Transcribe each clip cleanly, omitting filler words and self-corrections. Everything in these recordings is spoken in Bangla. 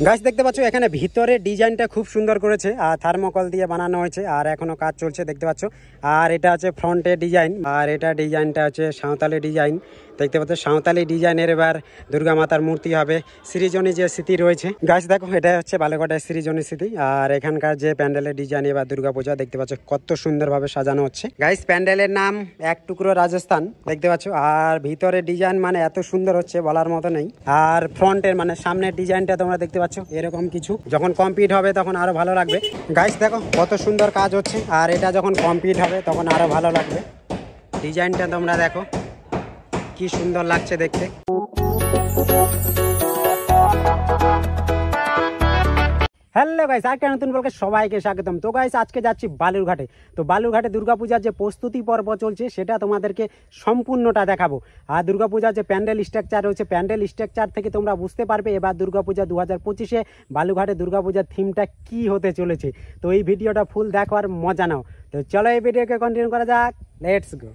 গাছ দেখতে পাচ্ছ এখানে ভিতরে ডিজাইনটা খুব সুন্দর করেছে আর থার্মোকল দিয়ে বানানো হয়েছে আর এখনো কাজ চলছে দেখতে পাচ্ছ। আর এটা আছে ফ্রন্টে ডিজাইন আর এটা ডিজাইনটা আছে সাঁওতালি ডিজাইন দেখতে পাচ্ছ। সাঁওতালি ডিজাইনের এবার দুর্গা মাতার মূর্তি হবে। সৃজনী যে স্মৃতি রয়েছে গাছ দেখো এটা হচ্ছে বালুঘাটের সৃজনী স্মৃতি। আর এখানকার যে প্যান্ডেলের ডিজাইন এবার দুর্গা পূজা দেখতে পাচ্ছ কত সুন্দরভাবে সাজানো হচ্ছে। গাইস প্যান্ডেলের নাম এক টুকরো রাজস্থান দেখতে পাচ্ছ। আর ভিতরে ডিজাইন মানে এত সুন্দর হচ্ছে বলার মতো নেই। আর ফ্রন্টের মানে সামনের ডিজাইনটা তোমরা দেখতে পাচ্ছ এরকম কিছু। যখন কমপ্লিট হবে তখন আরো ভালো লাগবে। গাইস দেখো কত সুন্দর কাজ হচ্ছে আর এটা যখন কমপ্লিট হবে তখন আরো ভালো লাগবে। ডিজাইনটা তোমরা দেখো কি সুন্দর লাগছে দেখতে। হ্যালো গাইস, আরেকটা নতুন ব্লগে সবাইকে স্বাগতম। তো গাইস আজকে যাচ্ছি বালুরঘাটে। তো বালুরঘাটে দুর্গাপূজার যে প্রস্তুতি পর্ব চলছে সেটা তোমাদেরকে সম্পূর্ণটা দেখাবো। আর দুর্গাপূজার যে প্যান্ডেল স্ট্রাকচার রয়েছে প্যান্ডেল স্ট্রাকচার থেকে তোমরা বুঝতে পারবে এবার দুর্গাপূজা 2025-এ বালুরঘাটে দুর্গাপূজার থিমটা কি হতে চলেছে। তো এই ভিডিওটা ফুল দেখবার মজা নাও। তো চলো এই ভিডিওকে কন্টিনিউ করা যাক, লেটস গো।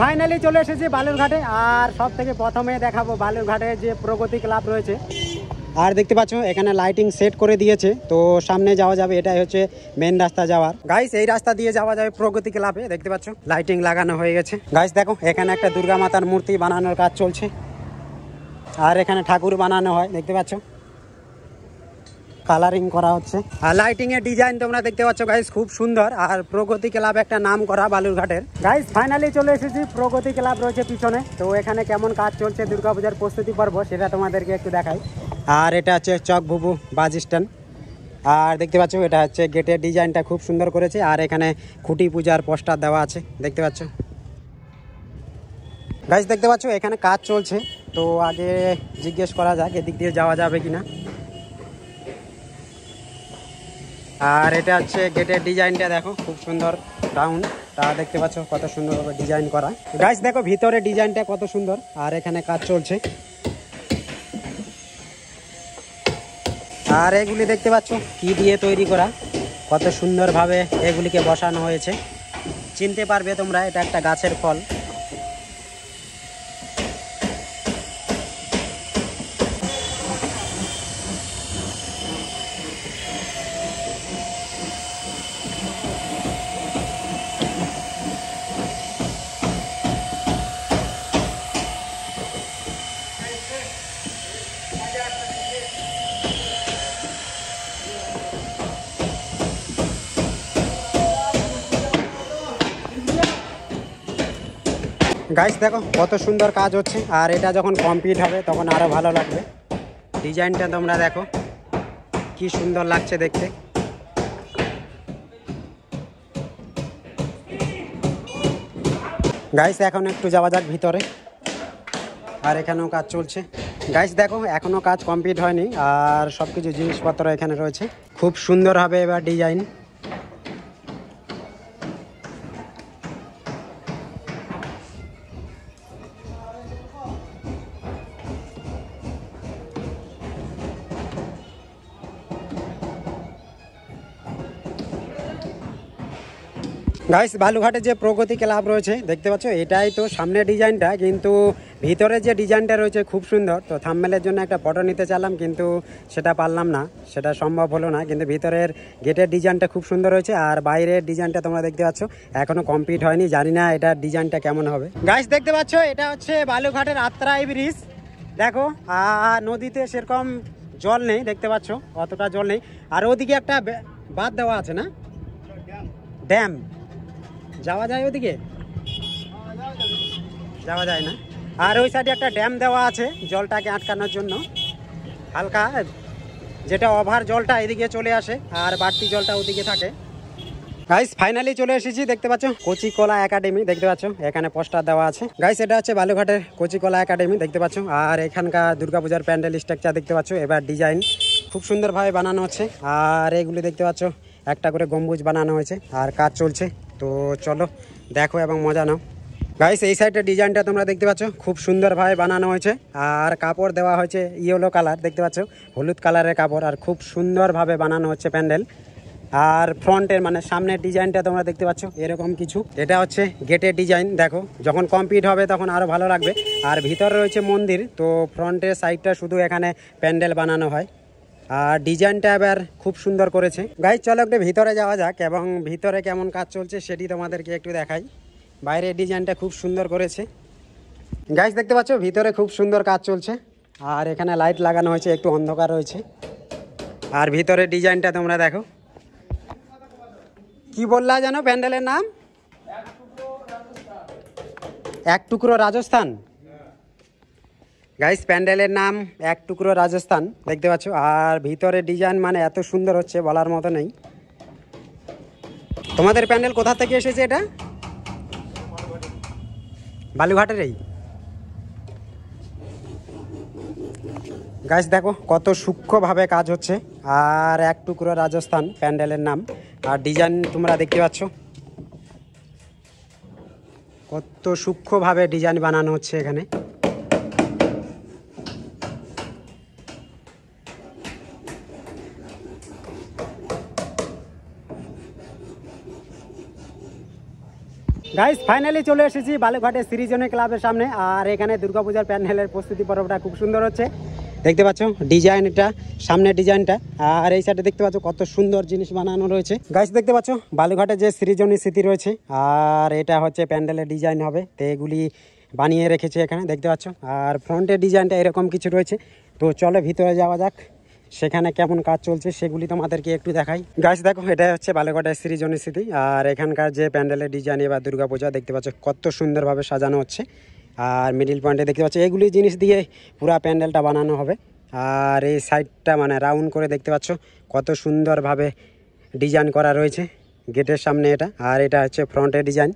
ফাইনালি চলে এসেছি বালুরঘাটে। আর সব থেকে প্রথমে দেখাবো বালুরঘাটে যে প্রগতি ক্লাব রয়েছে। আর দেখতে পাচ্ছ এখানে লাইটিং সেট করে দিয়েছে। তো সামনে যাওয়া যাবে, এটাই হচ্ছে মেন রাস্তা যাওয়ার। গাইস এই রাস্তা দিয়ে যাওয়া যাবে প্রগতি ক্লাবে। দেখতে পাচ্ছ লাইটিং লাগানো হয়ে গেছে। গাইস দেখো এখানে একটা দুর্গা মাতার মূর্তি বানানোর কাজ চলছে। আর এখানে ঠাকুর বানানো হয় দেখতে পাচ্ছ, কালারিং করা হচ্ছে। আর লাইটিং এর ডিজাইন তোমরা দেখতে পাচ্ছ গাইস খুব সুন্দর। আর প্রগতি ক্লাব একটা নাম করা বালুরঘাটের। গাইস ফাইনালি চলে এসেছি, প্রগতি ক্লাব রয়েছে পিছনে। তো এখানে কেমন কাজ চলছে দুর্গাপূজার প্রস্তুতি পর্ব সেটা তোমাদেরকে একটু দেখাই। আর এটা হচ্ছে চক ভুবু বাস স্ট্যান্ড। আর দেখতে পাচ্ছ এটা হচ্ছে গেটের ডিজাইনটা খুব সুন্দর করেছে। আর এখানে খুঁটি পূজার পোস্টার দেওয়া আছে দেখতে পাচ্ছ। গাইস দেখতে পাচ্ছ এখানে কাজ চলছে। তো আগে জিজ্ঞেস করা যাক এদিক দিয়ে যাওয়া যাবে কিনা। আর এটা হচ্ছে গেটের ডিজাইনটা দেখো খুব সুন্দর, রাউন্ডটা দেখতে পাচ্ছ কত সুন্দরভাবে ডিজাইন করা। গাইস দেখো ভিতরে ডিজাইনটা কত সুন্দর। আর এখানে কাজ চলছে। আর এগুলি দেখতে পাচ্ছ কি দিয়ে তৈরি করা, কত সুন্দরভাবে এগুলিকে বসানো হয়েছে। চিনতে পারবে তোমরা এটা একটা গাছের ফল। গাইস দেখো কত সুন্দর কাজ হচ্ছে। আর এটা যখন কমপ্লিট হবে তখন আরো ভালো লাগবে। ডিজাইনটা তোমরা দেখো কি সুন্দর লাগছে দেখতে। গাইস এখন একটু যাওয়া যাক ভিতরে। আর এখানেও কাজ চলছে। গাইস দেখো এখনো কাজ কমপ্লিট হয়নি। আর সবকিছু জিনিসপত্র এখানে রয়েছে, খুব সুন্দর হবে এবার ডিজাইন। গাইস বালুঘাটে যে প্রগতি ক্লাব রয়েছে দেখতে পাচ্ছ এটাই তো সামনের ডিজাইনটা, কিন্তু ভিতরে যে ডিজাইনটা রয়েছে খুব সুন্দর। তো থাম্বনেলের জন্য একটা ফটো নিতে চাইলাম কিন্তু সেটা পারলাম না, সেটা সম্ভব হলো না। কিন্তু ভিতরের গেটের ডিজাইনটা খুব সুন্দর হয়েছে। আর বাইরের ডিজাইনটা তোমরা দেখতে পাচ্ছ এখনো কমপ্লিট হয়নি, জানি না এটার ডিজাইনটা কেমন হবে। গাইস দেখতে পাচ্ছ এটা হচ্ছে বালুঘাটের আত্রাই ব্রিজ। দেখো আর নদীতে সেরকম জল নেই দেখতে পাচ্ছ, অতটা জল নেই। আর ওদিকে একটা বাঁধ দেওয়া আছে না, ড্যাম, যাওয়া যায় ওদিকে? যাওয়া যায় না। আর ওই সাইডে একটা ড্যাম দেওয়া আছে জলটাকে আটকানোর জন্য, হালকা যেটা ওভার জলটা এদিকে চলে আসে আর বাড়তি জলটা ওদিকে থাকে। গাইস ফাইনালি চলে এসেছি, দেখতে পাচ্ছ কচিকলা একাডেমি দেখতে পাচ্ছ, এখানে পোস্টার দেওয়া আছে। গাইস এটা হচ্ছে বালুঘাটের কচিকলা একাডেমি দেখতে পাচ্ছ। আর এখানকার দুর্গাপূজার প্যান্ডেল স্ট্রাকচার দেখতে পাচ্ছ, এবার ডিজাইন খুব সুন্দরভাবে বানানো হচ্ছে। আর এগুলি দেখতে পাচ্ছ একটা করে গম্বুজ বানানো হয়েছে আর কাজ চলছে। তো চলো দেখো এবং মজা নাও। গাইস এই সাইডের ডিজাইনটা তোমরা দেখতে পাচ্ছ, খুব সুন্দরভাবে বানানো হয়েছে আর কাপড় দেওয়া হয়েছে ইয়েলো কালার, দেখতে পাচ্ছ হলুদ কালারের কাপড়, আর খুব সুন্দরভাবে বানানো হচ্ছে প্যান্ডেল। আর ফ্রন্টের মানে সামনের ডিজাইনটা তোমরা দেখতে পাচ্ছ এরকম কিছু, এটা হচ্ছে গেটের ডিজাইন। দেখো যখন কমপ্লিট হবে তখন আরও ভালো লাগবে। আর ভিতরে রয়েছে মন্দির, তো ফ্রন্টের সাইডটা শুধু এখানে প্যান্ডেল বানানো হয়। আর ডিজাইনটা এবার খুব সুন্দর করেছে। গাইস চলো একটু ভিতরে যাওয়া যাক এবং ভিতরে কেমন কাজ চলছে সেটি তোমাদেরকে একটু দেখাই। বাইরের ডিজাইনটা খুব সুন্দর করেছে। গাইস দেখতে পাচ্ছ ভিতরে খুব সুন্দর কাজ চলছে আর এখানে লাইট লাগানো হয়েছে, একটু অন্ধকার রয়েছে। আর ভিতরের ডিজাইনটা তোমরা দেখো। কি বললা জানো প্যান্ডেলের নাম? এক টুকরো রাজস্থান। গাইস প্যান্ডেলের নাম এক টুকরো রাজস্থান, দেখতে পাচ্ছ। আর ভিতরে ডিজাইন মানে এত সুন্দর হচ্ছে বলার মতো নেই। তোমাদের প্যান্ডেল কোথা থেকে এসেছে? এটা বালুঘাটেরই। গাইস দেখো কত সূক্ষ্মভাবে কাজ হচ্ছে। আর এক টুকরো রাজস্থান প্যান্ডেলের নাম। আর ডিজাইন তোমরা দেখতে পাচ্ছ কত সূক্ষ্মভাবে ডিজাইন বানানো হচ্ছে এখানে। গাইস ফাইনালি চলে এসেছি বালুঘাটের সৃজনী ক্লাবের সামনে। আর এখানে দুর্গাপূজার প্যান্ডেলের প্রস্তুতি পর্বটা খুব সুন্দর হচ্ছে, দেখতে পাচ্ছ ডিজাইনটা, সামনের ডিজাইনটা। আর এই সাইডে দেখতে পাচ্ছ কত সুন্দর জিনিস বানানো রয়েছে। গাইস দেখতে পাচ্ছ বালুঘাটে যে সৃজনী স্মৃতি রয়েছে, আর এটা হচ্ছে প্যান্ডেলের ডিজাইন হবে, তো এগুলি বানিয়ে রেখেছে এখানে দেখতে পাচ্ছ। আর ফ্রন্টের ডিজাইনটা এরকম কিছু রয়েছে। তো চলো ভিতরে যাওয়া যাক, সেখানে কেমন কাজ চলছে সেগুলি তোমাদেরকে একটু দেখাই। গাইস দেখো এটা হচ্ছে বালুঘাটের সৃজনী স্মৃতি। আর এখানকার যে প্যান্ডেলের ডিজাইন এবার দুর্গাপূজা দেখতে পাচ্ছ কত সুন্দরভাবে সাজানো হচ্ছে। আর মিডিল পয়েন্টে দেখতে পাচ্ছ এগুলি জিনিস দিয়ে পুরা প্যান্ডেলটা বানানো হবে। আর এই সাইডটা মানে রাউন্ড করে দেখতে পাচ্ছ কত সুন্দরভাবে ডিজাইন করা রয়েছে গেটের সামনে এটা। আর এটা হচ্ছে ফ্রন্টের ডিজাইন।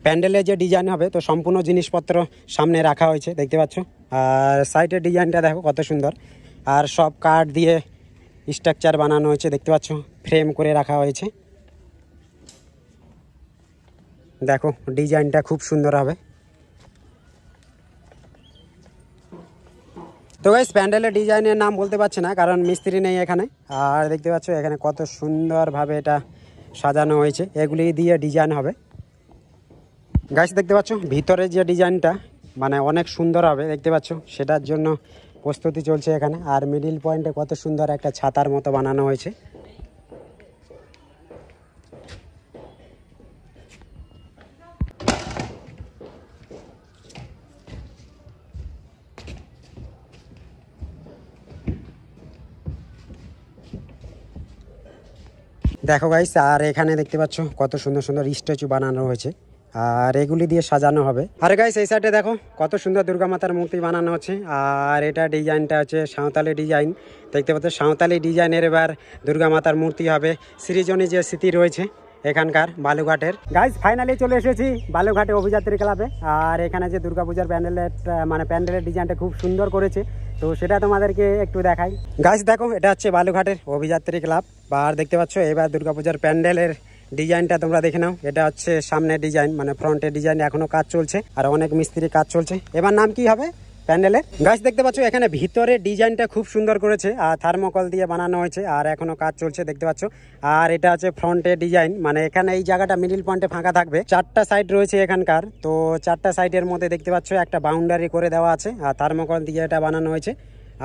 প্যান্ডেলের যে ডিজাইন হবে তো সম্পূর্ণ জিনিসপত্র সামনে রাখা হয়েছে দেখতে পাচ্ছ। আর সাইডের ডিজাইনটা দেখো কত সুন্দর। আর সব কাঠ দিয়ে স্ট্রাকচার বানানো হয়েছে দেখতে পাচ্ছ, ফ্রেম করে রাখা হয়েছে। দেখো ডিজাইনটা খুব সুন্দর হবে। তো গাইস প্যান্ডেলের ডিজাইনের নাম বলতে পারছি না কারণ মিস্ত্রি নেই এখানে। আর দেখতে পাচ্ছ এখানে কত সুন্দরভাবে এটা সাজানো হয়েছে, এগুলি দিয়ে ডিজাইন হবে। গাইস দেখতে পাচ্ছ ভিতরে যে ডিজাইনটা মানে অনেক সুন্দর হবে দেখতে পাচ্ছ, সেটার জন্য প্রস্তুতি চলছে এখানে। আর মিডিল পয়েন্টে কত সুন্দর একটা ছাতার মতো বানানো হয়েছে। দেখো গাইস আর এখানে দেখতে পাচ্ছ কত সুন্দর সুন্দর স্ট্যাচু বানানো হয়েছে আর এগুলি দিয়ে সাজানো হবে। আর গাইস এই সাইডে দেখো কত সুন্দর দুর্গা মাতার মূর্তি বানানো হচ্ছে। আর এটা ডিজাইনটা হচ্ছে সাঁওতালি ডিজাইন, দেখতে পাচ্ছ সাঁওতালি ডিজাইনের এবার দুর্গা মাতার মূর্তি হবে। সৃজনী যে স্মৃতি রয়েছে এখানকার বালুঘাটের। গাইস ফাইনালি চলে এসেছি বালুঘাটে অভিযাত্রী ক্লাবে। আর এখানে যে দুর্গাপূজার প্যান্ডেলের মানে প্যান্ডেলের ডিজাইনটা খুব সুন্দর করেছে, তো সেটা তোমাদেরকে একটু দেখাই। গাইস দেখো এটা হচ্ছে বালুঘাটের অভিযাত্রী ক্লাব। আর দেখতে পাচ্ছ এবার দুর্গাপূজার প্যান্ডেলের ডিজাইনটা তোমরা দেখে নাও। এটা হচ্ছে সামনের ডিজাইন মানে ফ্রন্টের ডিজাইন, এখনো কাজ চলছে আর অনেক মিস্ত্রি কাজ চলছে। এবার নাম কি হবে প্যান্ডেলের? গাইস দেখতে পাচ্ছ এখানে ভিতরে ডিজাইনটা খুব সুন্দর করেছে আর থার্মোকল দিয়ে বানানো হয়েছে আর এখনো কাজ চলছে দেখতে পাচ্ছ। আর এটা হচ্ছে ফ্রন্টের ডিজাইন, মানে এখানে এই জায়গাটা মিডিল পয়েন্টে ফাঁকা থাকবে। চারটা সাইড রয়েছে এখানকার, তো চারটা সাইডের মধ্যে দেখতে পাচ্ছ একটা বাউন্ডারি করে দেওয়া আছে আর থার্মোকল দিয়ে এটা বানানো হয়েছে।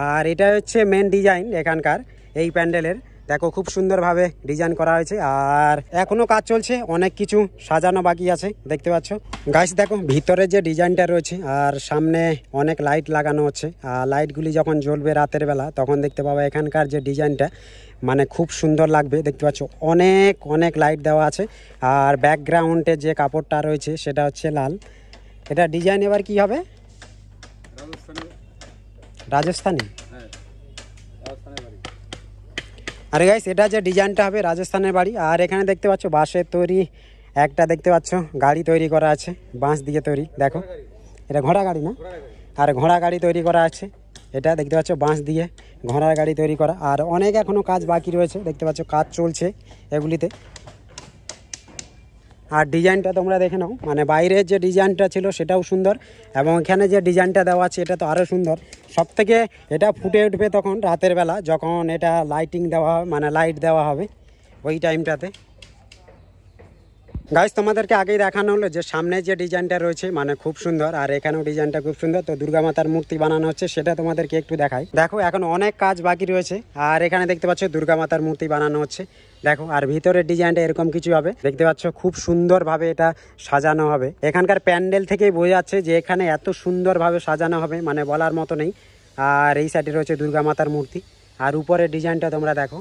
আর এটা হচ্ছে মেন ডিজাইন এখানকার এই প্যান্ডেলের। দেখো খুব সুন্দরভাবে ডিজাইন করা হয়েছে আর এখনো কাজ চলছে, অনেক কিছু সাজানো বাকি আছে দেখতে পাচ্ছ। গাইস দেখো ভিতরে যে ডিজাইনটা রয়েছে আর সামনে অনেক লাইট লাগানো হচ্ছে। আর লাইটগুলি যখন জ্বলবে রাতের বেলা তখন দেখতে পাবো এখানকার যে ডিজাইনটা মানে খুব সুন্দর লাগবে দেখতে পাচ্ছ। অনেক অনেক লাইট দেওয়া আছে আর ব্যাকগ্রাউন্ডে যে কাপড়টা রয়েছে সেটা হচ্ছে লাল। এটা ডিজাইন এবার কি হবে? রাজস্থানী। আর গাইস এটা যে ডিজাইনটা হবে রাজস্থানের বাড়ি। আর এখানে দেখতে পাচ্ছ বাঁশের তৈরি একটা দেখতে পাচ্ছ গাড়ি তৈরি করা আছে, বাঁশ দিয়ে তৈরি। দেখো এটা ঘোড়া গাড়ি না, আর ঘোড়া গাড়ি তৈরি করা আছে এটা দেখতে পাচ্ছ বাঁশ দিয়ে ঘোড়ার গাড়ি তৈরি করা, আর অনেক এখনও কাজ বাকি রয়েছে, দেখতে পাচ্ছ কাজ চলছে এগুলিতে। আর ডিজাইনটা তোমরা দেখে নাও, মানে বাইরের যে ডিজাইনটা ছিল সেটাও সুন্দর, এবং এখানে যে ডিজাইনটা দেওয়া আছে এটা তো আরও সুন্দর। সব থেকে এটা ফুটে উঠবে তখন রাতের বেলা, যখন এটা লাইটিং দেওয়া হবে, মানে লাইট দেওয়া হবে ওই টাইমটাতে। গাইস তোমাদেরকে আগেই দেখানো হলো যে সামনে যে ডিজাইনটা রয়েছে মানে খুব সুন্দর, আর এখানেও ডিজাইনটা খুব সুন্দর। তো দুর্গা মাতার মূর্তি বানানো হচ্ছে, সেটা তোমাদেরকে একটু দেখাই। দেখো এখন অনেক কাজ বাকি রয়েছে, আর এখানে দেখতে পাচ্ছ দুর্গা মাতার মূর্তি বানানো হচ্ছে। দেখো, আর ভিতরের ডিজাইনটা এরকম কিছু হবে, দেখতে পাচ্ছ খুব সুন্দরভাবে এটা সাজানো হবে। এখানকার প্যান্ডেল থেকেই বোঝা যাচ্ছে যে এখানে এত সুন্দরভাবে সাজানো হবে, মানে বলার মতো নেই। আর এই সাইডে রয়েছে দুর্গা মাতার মূর্তি, আর উপরের ডিজাইনটা তোমরা দেখো।